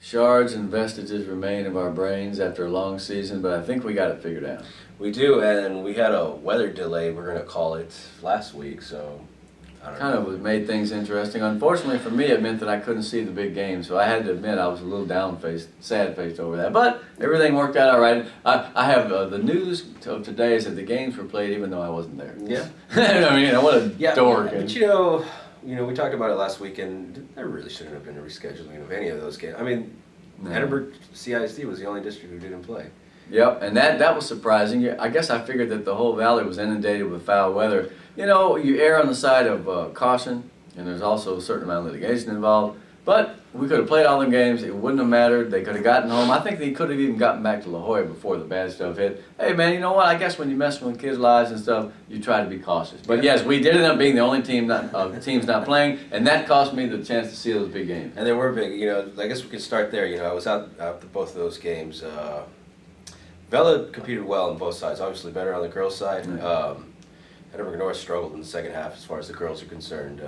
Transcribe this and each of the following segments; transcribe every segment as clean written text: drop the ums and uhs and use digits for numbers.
Shards and vestiges remain of our brains after a long season, but I think we got it figured out. We do, and we had a weather delay, we're going to call it, last week, so I don't Kind know. of made things interesting. Unfortunately for me, it meant that I couldn't see the big game, so I had to admit I was a little sad-faced over that. But everything worked out all right. I have the news of today is that the games were played even though I wasn't there. Yeah. I mean, what a dork. But we talked about it last week, and there really shouldn't have been a rescheduling of any of those games. I mean, No. Edinburgh CISD was the only district who didn't play. Yep, and that was surprising. I guess I figured that the whole valley was inundated with foul weather. You know, you err on the side of caution, and there's also a certain amount of litigation involved. But we could have played all them games. It wouldn't have mattered. They could have gotten home. I think they could have even gotten back to La Jolla before the bad stuff hit. Hey, man, you know what? I guess when you're messing with kids' lives and stuff, you try to be cautious. But yes, we did end up being the only teams not playing, and that cost me the chance to see those big games. And they were big. I guess we could start there. I was out to both of those games. Vela competed well on both sides. Obviously better on the girls' side. Edinburgh North struggled in the second half as far as the girls are concerned.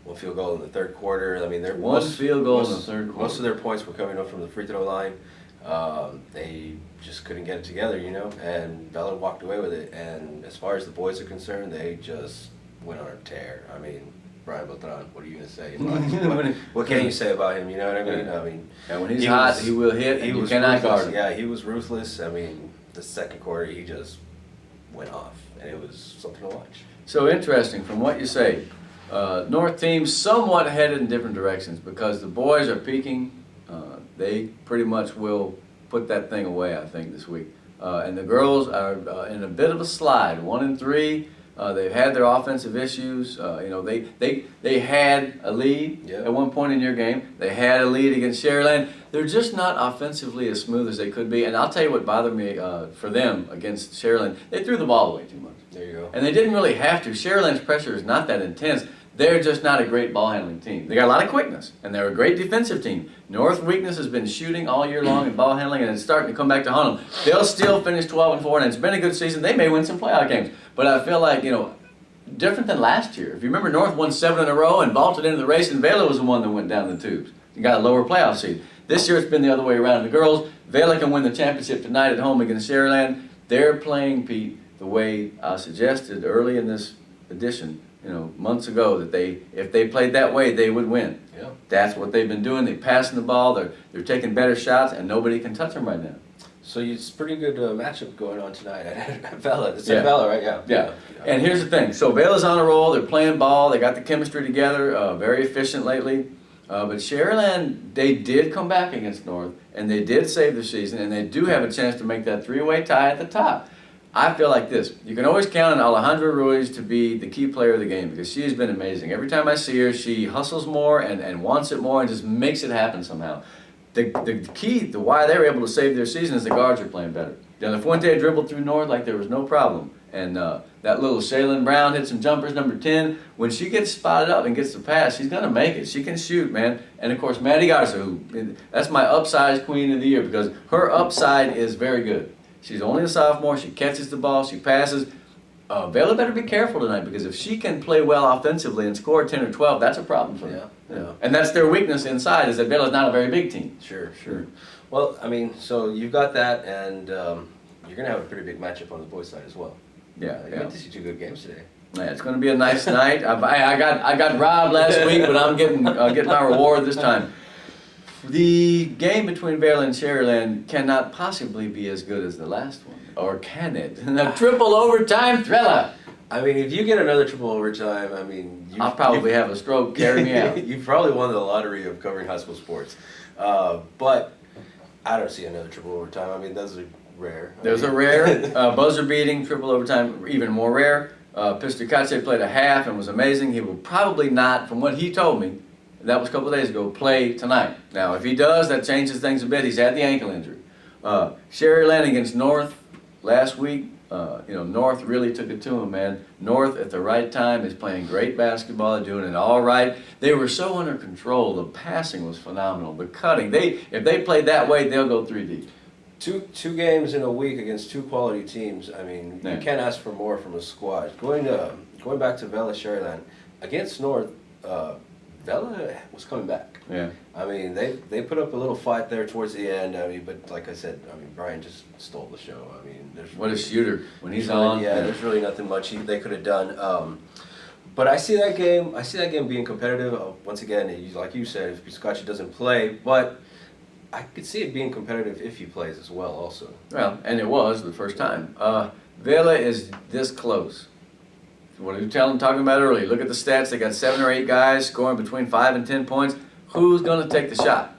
One field goal in the third quarter. I mean, field goal in the third quarter. Most of their points were coming up from the free throw line. They just couldn't get it together, and Vela walked away with it. And as far as the boys are concerned, they just went on a tear. I mean, Brian Beltran, what are you going to say about him? What can you say about him? You know what I mean? I mean, and when he's hot, he will hit. And you cannot guard him. Yeah, he was ruthless. I mean, the second quarter, he just went off, and it was something to watch. So interesting, from what you say, North teams somewhat headed in different directions because the boys are peaking. They pretty much will put that thing away, I think, this week. And the girls are in a bit of a slide, 1-3. They've had their offensive issues. They had a lead at one point in your game. They had a lead against Sharyland. They're just not offensively as smooth as they could be. And I'll tell you what bothered me for them against Sharyland. They threw the ball away too much. There you go. And they didn't really have to. Sharyland's pressure is not that intense. They're just not a great ball handling team. They got a lot of quickness, and they're a great defensive team. North weakness has been shooting all year long and ball handling, and it's starting to come back to haunt them. They'll still finish 12-4, and it's been a good season. They may win some playoff games, but I feel like, different than last year. If you remember, North won 7 in a row and vaulted into the race, and Vela was the one that went down the tubes. You got a lower playoff seed. This year it's been the other way around. The girls, Vela can win the championship tonight at home against Sharyland. They're playing, Pete, the way I suggested early in this edition, months ago, that if they played that way, they would win. Yeah. That's what they've been doing. They're passing the ball. They're taking better shots, and nobody can touch them right now. So it's a pretty good matchup going on tonight at Vela. It's at Vela, right? Yeah. And here's the thing. So Vela's on a roll. They're playing ball. They got the chemistry together. Very efficient lately. But Sharyland, they did come back against North, and they did save the season, and they do have a chance to make that 3-way tie at the top. I feel like this. You can always count on Alejandra Ruiz to be the key player of the game because she has been amazing. Every time I see her, she hustles more and wants it more and just makes it happen somehow. The key to why they were able to save their season is the guards are playing better. The Fuente dribbled through North like there was no problem. And that little Shaylin Brown hit some jumpers, number 10. When she gets spotted up and gets the pass, she's going to make it. She can shoot, man. And, of course, Maddie Garza, that's my upside queen of the year because her upside is very good. She's only a sophomore. She catches the ball. She passes. Vela better be careful tonight because if she can play well offensively and score 10 or 12, that's a problem for them. Yeah. And that's their weakness inside is that Vela's not a very big team. Sure. Well, I mean, so you've got that, and you're going to have a pretty big matchup on the boys' side as well. Yeah. You got to see 2 good games today. Yeah, it's going to be a nice night. I got robbed last week, but I'm getting my reward this time. The game between Vela and Sharyland cannot possibly be as good as the last one, or can it? A triple overtime thriller. I mean, if you get another triple overtime, I mean, I'll probably have a stroke carry me out. You probably won the lottery of covering high school sports, but I don't see another triple overtime. I mean, those are rare. There's a rare buzzer beating triple overtime, even more rare. Pistacace played a half and was amazing. He will probably not, from what he told me, that was a couple of days ago, play tonight. Now, if he does, that changes things a bit. He's had the ankle injury. Sharyland against North last week, North really took it to him, man. North at the right time is playing great basketball, doing it all right. They were so under control. The passing was phenomenal. The cutting, if they played that way, they'll go 3 deep. Two games in a week against 2 quality teams. I mean, you can't ask for more from a squad. Going back to Vela Sharyland against North. Vela was coming back. Yeah. I mean, they put up a little fight there towards the end. I mean, but like I said, I mean, Brian just stole the show. I mean, What a shooter when he's really, on. Yeah, there's really nothing much they could have done. But I see that game. I see that game being competitive. Once again, like you said, if Piscacci doesn't play, but I could see it being competitive if he plays as well. Also. Well, and it was the first time. Vela is this close. What are you talking about earlier? Look at the stats. They got 7 or 8 guys scoring between 5 and 10 points. Who's going to take the shot?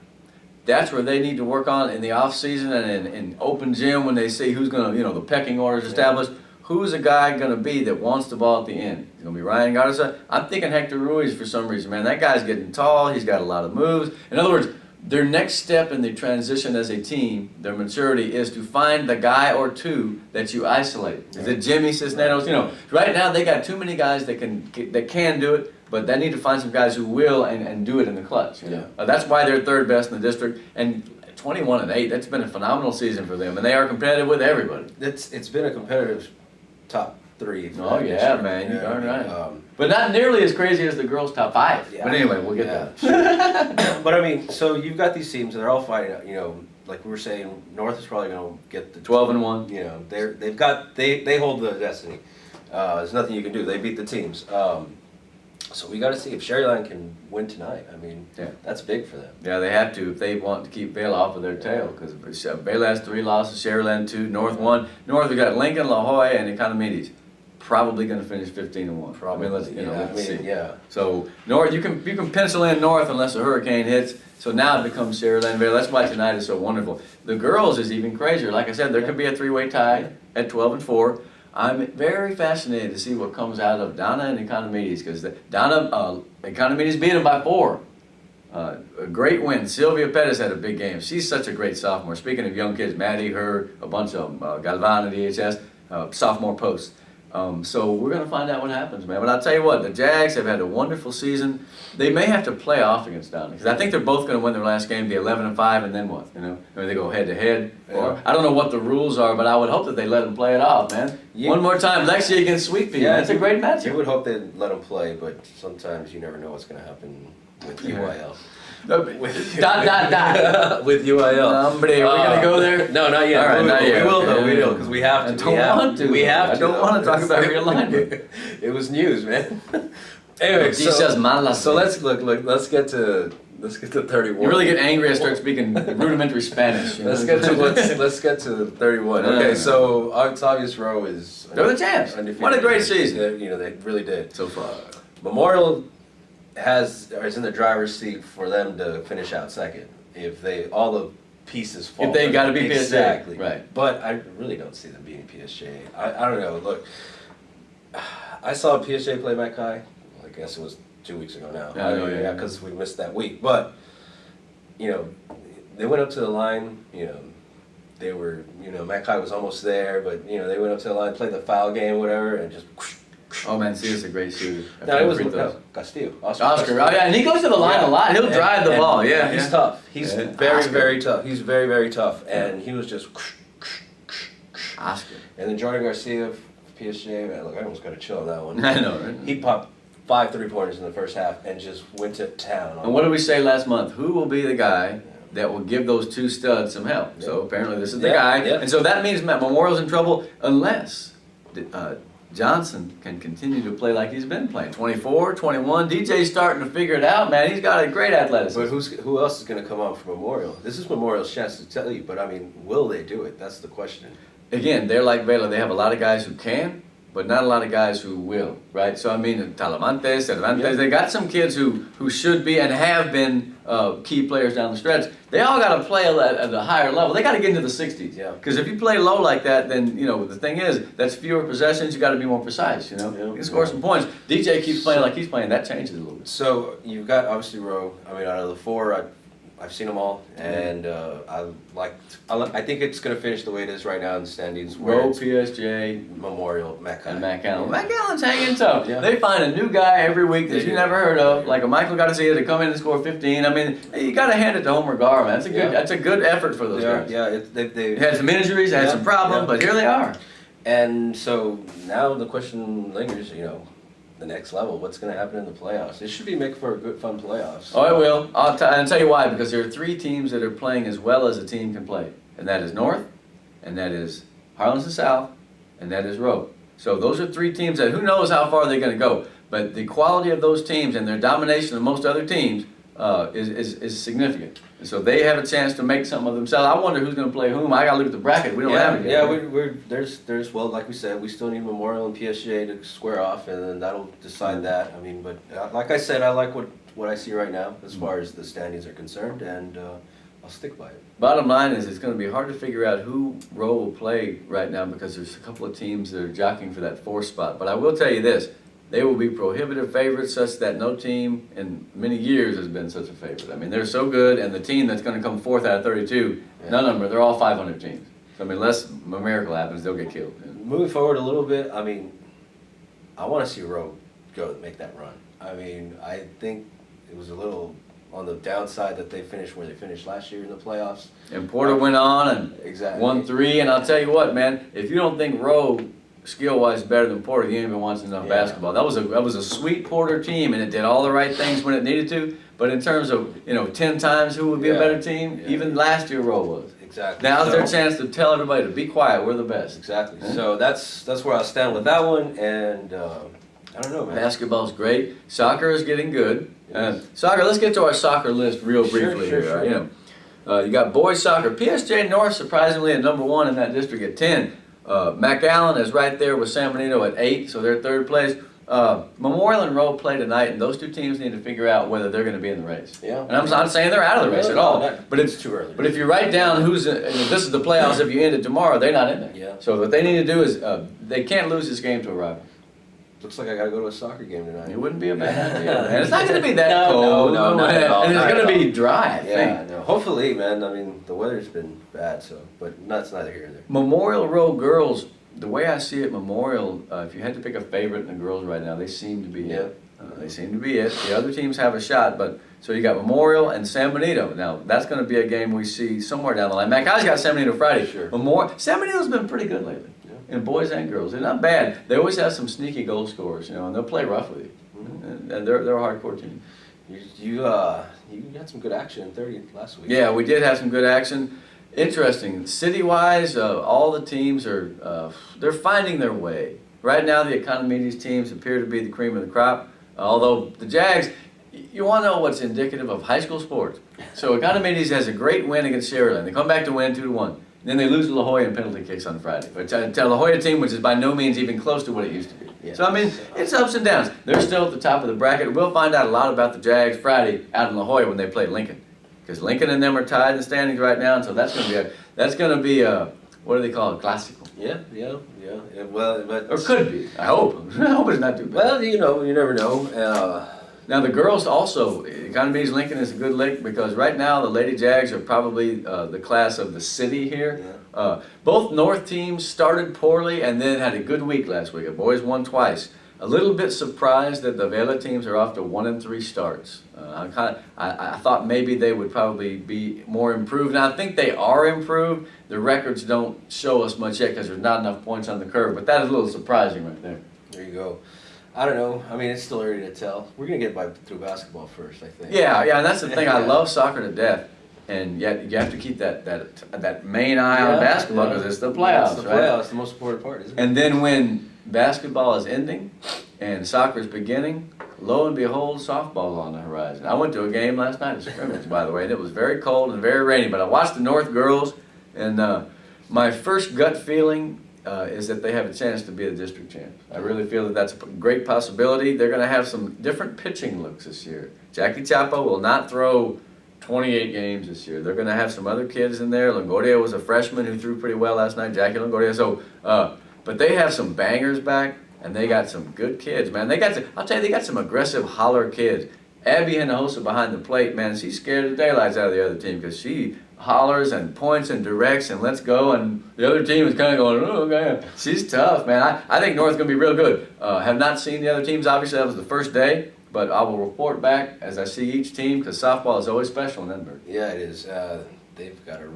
That's where they need to work on in the off season and in open gym when they see who's going to, the pecking order is established. Who's a guy going to be that wants the ball at the end? It's going to be Ryan Garza. I'm thinking Hector Ruiz for some reason, man. That guy's getting tall. He's got a lot of moves. In other words, their next step in the transition as a team, their maturity, is to find the guy or two that you isolate. Is it Jimmy Cisneros? Right now they got too many guys that can do it, but they need to find some guys who will and do it in the clutch. That's why they're third best in the district. And 21-8, that's been a phenomenal season for them, and they are competitive with everybody. It's been a competitive top 3. Oh yeah, man, you're darn right. But not nearly as crazy as the girls' top 5. Yeah. But anyway, we'll get there. But I mean, so you've got these teams, and they're all fighting. Like we were saying, North is probably going to get the 12-1. They hold the destiny. There's nothing you can do. They beat the teams. So we got to see if Sherryland can win tonight. I mean, that's big for them. Yeah, they have to if they want to keep Vela off of their tail, because Vela has 3 losses, Sherryland 2, North 1. North, we got Lincoln, La Jolla, and Economides. Probably going to finish 15-1. Probably. Let's see. Yeah. So North, you can pencil in North unless a hurricane hits. So now it becomes Sherryland Vela. That's why tonight is so wonderful. The girls is even crazier. Like I said, there could be a 3-way tie at 12-4. I'm very fascinated to see what comes out of Donna and Economides, because Economides beat them by 4. A great win. Sylvia Pettis had a big game. She's such a great sophomore. Speaking of young kids, Maddie, her, a bunch of them, Galvan at EHS, sophomore post. So we're going to find out what happens, man. But I'll tell you what, the Jags have had a wonderful season. They may have to play off against Donna, because I think they're both going to win their last game, be 11-5, and then what? Maybe they go head-to-head. Or I don't know what the rules are, but I would hope that they let them play it off, man. One more time, Lexi against Sweet Pea. Yeah, that's a great matchup. You would hope they'd let them play, but sometimes you never know what's going to happen with UIL. Dot. With UIL. Are we going to go there? No, not yet. All right, not yet. We will, though. We will, because we have to. I don't want to. We have to. I don't want to talk about realignment. It was news, man. Anyway, so let's let's get to 31. You really get angry. I start speaking rudimentary Spanish. Let's get to 31. Okay, so Octavius Rowe is. They're the champs. What a great season. They really did So far. Memorial is in the driver's seat for them to finish out second if all the pieces fall. If they got to be PSJ. Exactly. Right. But I really don't see them beating PSJ. I don't know. Look, I saw PSJ play Mackay. I guess it was 2 weeks ago now. Yeah, because we missed that week. But they went up to the line. They were. Mackay was almost there, but they went up to the line, played the foul game, whatever, and just. Oh man, see, it's a great shooter. No, it was Castillo. Oscar. Oh yeah, and he goes to the line a lot. He'll drive the ball. Yeah, he's tough. He's very tough. He's very tough, and he was just. Oscar. And then Jordan Garcia, PSG. Man, look, I almost got to chill on that one. I know, right? He popped 5 3-pointers in the first half and just went to town. And what did we say last month? Who will be the guy that will give those 2 studs some help? So apparently this is the guy. And so that means Memorial's in trouble unless Johnson can continue to play like he's been playing. 24, 21. DJ's starting to figure it out, man. He's got a great athleticism. But who else is going to come out for Memorial? This is Memorial's chance to tell you, but I mean, will they do it? That's the question. Again, they're like Vela. They have a lot of guys who can, but not a lot of guys who will, right? So I mean, Talamantes, Cervantes, they got some kids who should be and have been key players down the stretch. They all got to play at a higher level. They got to get into the 60s. Yeah. Because if you play low like that, then the thing is that's fewer possessions. You got to be more precise. You can score some points. DJ keeps playing like he's playing. That changes a little bit. So you've got obviously Rowe. I mean, out of the 4, I've seen them all, and I think it's going to finish the way it is right now in the standings. Rowe, PSJ, Memorial, Mackay. And Mac Allen. Mac Allen's hanging tough. Yeah. They find a new guy every week that you never heard of, like a Michael Garcia to come in and score 15. I mean, you got to hand it to Homer Gar, man. That's a good effort for those guys. Yeah, They had some injuries, they had some problems, but here they are. And so now the question lingers, the next level. What's going to happen in the playoffs? It should be making for a good, fun playoffs. Oh, it will. I'll tell you why, because there are 3 teams that are playing as well as a team can play. And that is North, and that is Harlingen South, and that is Rowe. So those are 3 teams that who knows how far they're going to go. But the quality of those teams and their domination of most other teams is significant. And so they have a chance to make something of themselves. I wonder who's going to play whom. I got to look at the bracket. We don't have it yet. Yeah, there's well, like we said, we still need Memorial and PSG to square off, and then that'll decide that. I mean, but like I said, I like what I see right now as far as the standings are concerned, and I'll stick by it. Bottom line is it's going to be hard to figure out who Rowe will play right now because there's a couple of teams that are jockeying for that 4th spot. But I will tell you this. They will be prohibitive favorites such that no team in many years has been such a favorite. I mean, they're so good, and the team that's going to come 4th out of 32, none of them, they're all 500 teams. So, I mean, unless a miracle happens, they'll get killed. Moving forward a little bit, I mean, I want to see Rowe make that run. I mean, I think it was a little on the downside that they finished where they finished last year in the playoffs. And Porter went on and won 3, and I'll tell you what, man, if you don't think Rowe skill-wise better than Porter, you ain't been watching enough basketball. That was a sweet Porter team, and it did all the right things when it needed to. But in terms of 10 times who would be a better team, even last year Rowe was. Exactly. Now's their chance to tell everybody to be quiet. We're the best. Exactly. So that's where I stand with that one, and I don't know, man. Basketball's great. Soccer is getting good. Yes. Soccer. Let's get to our soccer list real briefly here. Sure. You got boys soccer. PSJ North surprisingly at number 1 in that district at 10. McAllen is right there with San Benito at 8, so they're 3rd place. Memorial and Rowe play tonight, and those 2 teams need to figure out whether they're going to be in the race. Yeah. And I'm not saying they're out of the race at all, but it's too early. But if you write down who's if this is the playoffs, if you end it tomorrow, they're not in there. Yeah. So what they need to do is they can't lose this game to a rival. Looks like I got to go to a soccer game tonight. It wouldn't be a bad idea, man. It's not going to be that cold. No, not at all. And it's going to be dry, I think. Yeah, no. Hopefully, man. I mean, the weather's been bad, but that's neither here nor there. Memorial Rowe girls, the way I see it, Memorial, if you had to pick a favorite in the girls right now, they seem to be it. They seem to be it. The other teams have a shot, but so you got Memorial and San Benito. Now, that's going to be a game we see somewhere down the line. Macau's got San Benito Friday. Sure. San Benito's been pretty good lately. And boys and girls, they're not bad. They always have some sneaky goal scorers, and they'll play rough with you. Mm-hmm. And they're a hardcore team. You had some good action in 30 last week. Yeah, we did have some good action. Interesting. City-wise, all the teams are they're finding their way. Right now, the Economides teams appear to be the cream of the crop. Although the Jags, you want to know what's indicative of high school sports. So Economides has a great win against Sharyland. They come back to win 2-1. Then they lose to La Jolla in penalty kicks on Friday. But to La Jolla team, which is by no means even close to what it used to be. Yeah. So, I mean, it's ups and downs. They're still at the top of the bracket. We'll find out a lot about the Jags Friday out in La Jolla when they play Lincoln. Because Lincoln and them are tied in the standings right now, and so that's going to be a what do they call it, Clásico. Yeah. Well, but Or could be. I hope. I hope it's not too bad. Well, you never know. Now the girls also, Economides Lincoln is a good lick because right now the Lady Jags are probably the class of the city here. Yeah. Both North teams started poorly and then had a good week last week. The boys won twice. A little bit surprised that the Vela teams are off to 1-3 starts. I thought maybe they would probably be more improved, and I think they are improved. The records don't show us much yet because there's not enough points on the curve, but that is a little surprising right there. There you go. I don't know. I mean, it's still early to tell. We're gonna get through basketball first, I think. Yeah, and that's the thing. I love soccer to death, and yet you have to keep that main eye on basketball because it's the playoffs, It's the right? playoffs, the most important part, isn't it? And then when basketball is ending and soccer is beginning, lo and behold, softball's on the horizon. I went to a game last night, a scrimmage, by the way, and it was very cold and very rainy, but I watched the North girls, and my first gut feeling is that they have a chance to be the district champs. I really feel that that's a great possibility. They're going to have some different pitching looks this year. Jackie Chapo will not throw 28 games this year. They're going to have some other kids in there. Longoria was a freshman who threw pretty well last night, Jackie Longoria. So, but they have some bangers back, and they got some good kids, man. I'll tell you, they got some aggressive holler kids. Abby Hinojosa behind the plate, man, she scared the daylights out of the other team because she hollers and points and directs and let's go, and the other team is kind of going, oh, okay. She's tough, man. I think North's going to be real good. Have not seen the other teams. Obviously, that was the first day, but I will report back as I see each team because softball is always special in Edinburgh. Yeah, it is. They've got a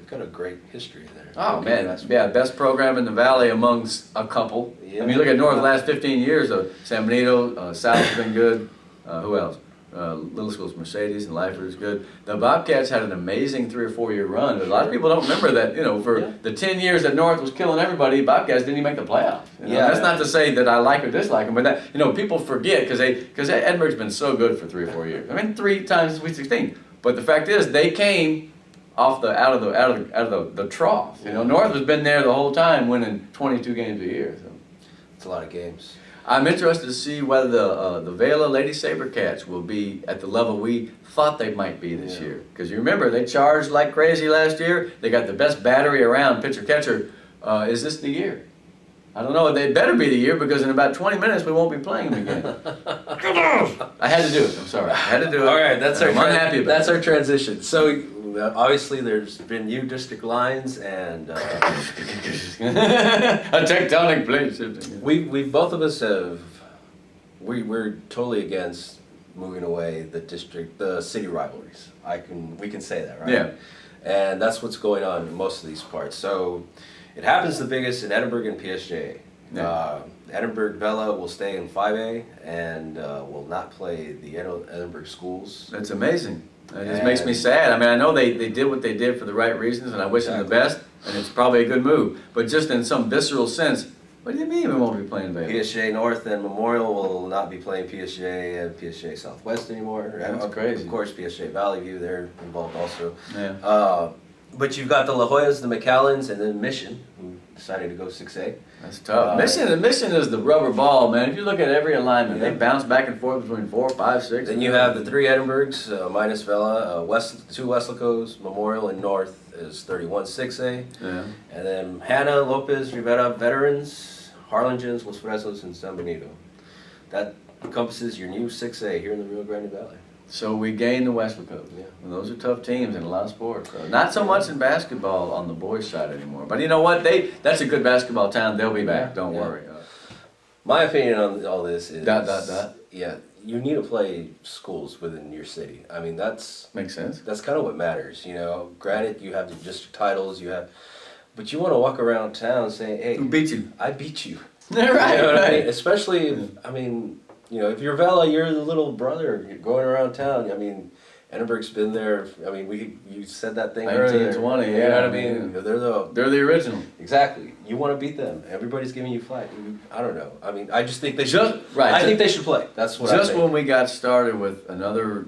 they've got a great history there. Oh Okay, man, that's- yeah, best program in the valley amongst a couple. Yeah. I mean, look at North the last 15 years. San Benito, South has been good. Who else? Little schools, Mercedes and Lyford is good. The Bobcats had an amazing 3 or 4 year run. A lot of people don't remember that. You know, for Yeah. the 10 years that North was killing everybody, Bobcats didn't even make the playoffs. You know? Yeah. That's not to say that I like or dislike them, but that, you know, people forget because Edinburgh's been so good for 3 or 4 years. I mean, 3 times Sweet 16. But the fact is, they came off out of the trough. You know, North has been there the whole time, winning 22 games a year. So. It's a lot of games. I'm interested to see whether the Vela Lady Sabercats will be at the level we thought they might be this year. Because you remember, they charged like crazy last year. They got the best battery around, pitcher-catcher. Is this the year? I don't know. They better be the year because in about 20 minutes we won't be playing them again. I had to do it. I'm sorry. I had to do it. All right, that's our I'm unhappy about that's it. our transition. So obviously there's been new district lines, and A tectonic plate shifting. we both of us we're totally against moving away the city rivalries. We can say that, right? Yeah. And that's what's going on in most of these parts. So it happens the biggest in Edinburgh and PSJ. Yeah. Edinburgh Vela will stay in 5A and will not play the Edinburgh schools. That's amazing. It just makes me sad. I mean, I know they did what they did for the right reasons, and I wish them the best, and it's probably a good move. But just in some visceral sense, what do you mean we won't be playing Vela? PSJ North and Memorial will not be playing PSJ and PSJ Southwest anymore. That's crazy. Of course, PSJ Valley View, they're involved also. Yeah. But you've got the La Joyas, the McAllens, and then Mission, who decided to go 6A. That's tough. Mission is the rubber ball, man. If you look at every alignment, they bounce back and forth between 4, 5, 6. Then you have the 3 Edinburghs, minus Vela, 2 Westlicos, Memorial, and North is 31 6A. Yeah. And then Hannah, Lopez, Rivera, Veterans, Harlingens, Los Fresnos, and San Benito. That encompasses your new 6A here in the Rio Grande Valley. So we gained the Westwood. Yeah. And those are tough teams in a lot of sports. Not so much in basketball on the boys' side anymore. But you know what? That's a good basketball town. They'll be back. Don't worry. My opinion on all this is... Dot. Yeah, you need to play schools within your city. I mean, Makes sense. that's kind of what matters, you know. Granted, you have the district titles, but you want to walk around town saying, hey... Who beat you? I beat you. Right, You know what I mean? right. Especially, if you're Vela, you're the little brother. You're going around town. I mean, Edinburgh's been there. I mean, you said that thing earlier. 1920, You know what I yeah. mean? Yeah. They're the original. exactly. You want to beat them. Everybody's giving you flack. I don't know. I mean, I just think they should. I think they should play. That's what I Just think. when we got started with another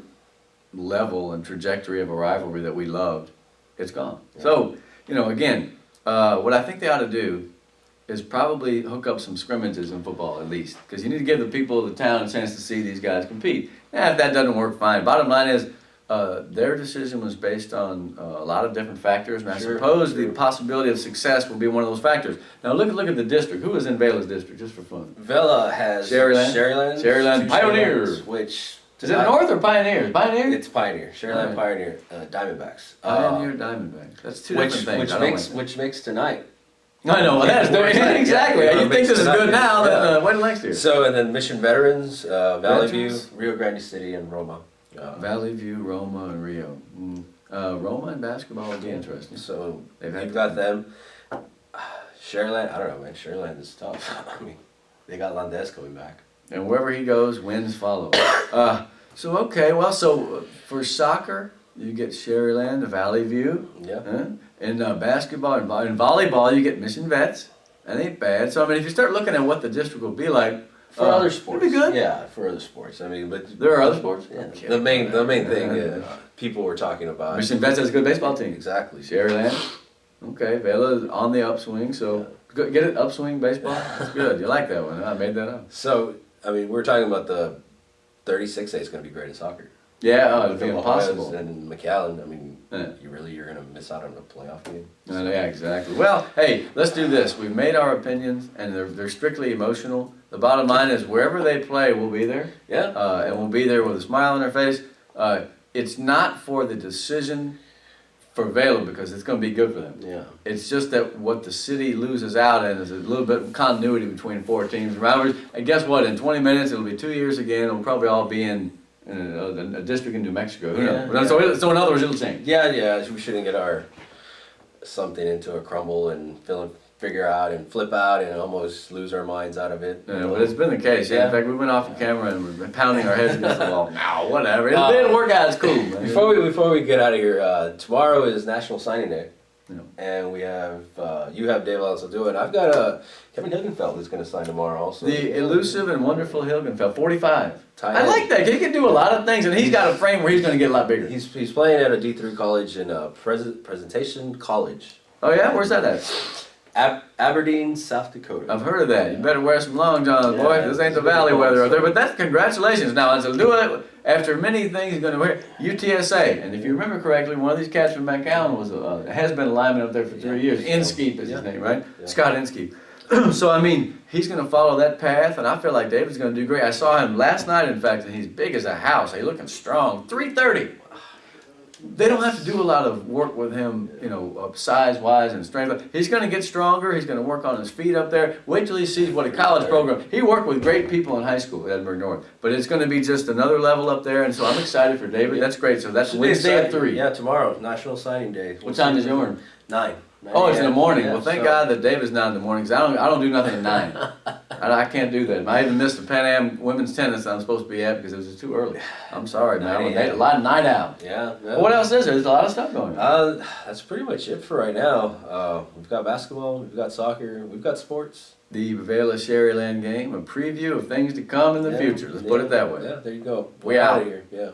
level and trajectory of a rivalry that we loved, it's gone. Yeah. So, again, what I think they ought to do is probably hook up some scrimmages in football at least, because you need to give the people of the town a chance to see these guys compete. Now, if that doesn't work, fine. Bottom line is, their decision was based on a lot of different factors, and I suppose the possibility of success will be one of those factors. Now, look at the district. Who is in Vela's district, just for fun? Vela has Sherryland, 2 Pioneer. Sherrylands, which Is it North or Pioneers? Pioneer? it's Pioneer. Sherryland Alright. Pioneer, Diamondbacks. Pioneer Diamondbacks. That's two different things. Which makes tonight. I know, well, that's exactly. Yeah, You think this is good now, then wait till next year. So, and then Mission Veterans, Valley View, Veterans? Rio Grande City, and Roma. Valley View, Roma, and Rio. Roma and basketball would be interesting. So They've had you've got them. Sherryland, I don't know, man. Sherryland is tough. I mean, they got Landes coming back. And wherever he goes, wins follow. So for soccer, you get Sherryland, Valley View. Yeah. In basketball and volleyball, you get Mission Vets. That ain't bad. So, I mean, if you start looking at what the district will be like, For other sports. it'd be good. Yeah, for other sports. I mean, but There are other sports? yeah, Okay. the main thing people were talking about. Mission Vets has a good baseball team. Exactly. Sherryland. Okay, Vela's on the upswing, so get it, upswing baseball? That's good. You like that one, huh? I made that up. So, I mean, we're talking about the 36A is going to be great in soccer. Yeah, it'd With be the impossible. Lojas and McAllen, I mean, Yeah. you're going to miss out on a playoff game. Yeah, exactly. Well, hey, let's do this. We've made our opinions, and they're strictly emotional. The bottom line is wherever they play, we'll be there. Yeah. And we'll be there with a smile on our face. It's not for the decision for Vela because it's going to be good for them. Yeah. It's just that what the city loses out in is a little bit of continuity between 4 teams and rivalries. And guess what? In 20 minutes, it'll be 2 years again. It'll probably all be in a district in New Mexico. Who knows? Yeah. So in other words, it'll change. Yeah, we shouldn't get our something into a crumble and figure out and flip out and almost lose our minds out of it. Yeah, but it's been the case. Yeah. Yeah. In fact, we went off the camera and we've been pounding our heads against the wall. No, whatever. It didn't work out. It's cool, man. Before we get out of here, tomorrow is National Signing Day. Yeah. And we have, you have Dave Alonso do it. I've got Kevin Hilgenfeld who's going to sign tomorrow also. The elusive and wonderful Hilgenfeld, 45. Tight I end. like that. He can do a lot of things, and he's got a frame where he's going to get a lot bigger. He's playing at a D3 college in Presentation College. Oh, yeah? Where's that at? Aberdeen, South Dakota. I've heard of that. You better wear some long johns, boy. Yeah, This ain't the it's a valley big weather one. up there. But that's congratulations. Now, to do it after many things, he's going to wear UTSA. And if you remember correctly, one of these cats from McAllen has been a lineman up there for 3 years. Inskeep is his name, right? Yeah. Scott Inskeep. So, I mean, he's going to follow that path, and I feel like David's going to do great. I saw him last night, in fact, and he's big as a house. He's looking strong. 330. They don't have to do a lot of work with him, you know, size-wise and strength. He's going to get stronger. He's going to work on his feet up there. Wait till he sees what a college program. He worked with great people in high school at Edinburgh North, but it's going to be just another level up there. And so I'm excited for David. That's great. So that's Wednesday at 3. Yeah, tomorrow, National Signing Day. What time is yours? 9. Oh, it's in the morning. Yeah, Well, thank so- God that David's not in the morning, because I don't do nothing at 9. I can't do that. I even missed the Pan Am women's tennis I'm supposed to be at because it was too early. I'm sorry, man. 9 I made a lot of night out. Yeah. But what else is there? There's a lot of stuff going on. That's pretty much it for right now. We've got basketball, we've got soccer, we've got sports. The Bavela Sherryland game, a preview of things to come in the future. Let's put it that way. Yeah, there you go. We We're out. of here. Yeah.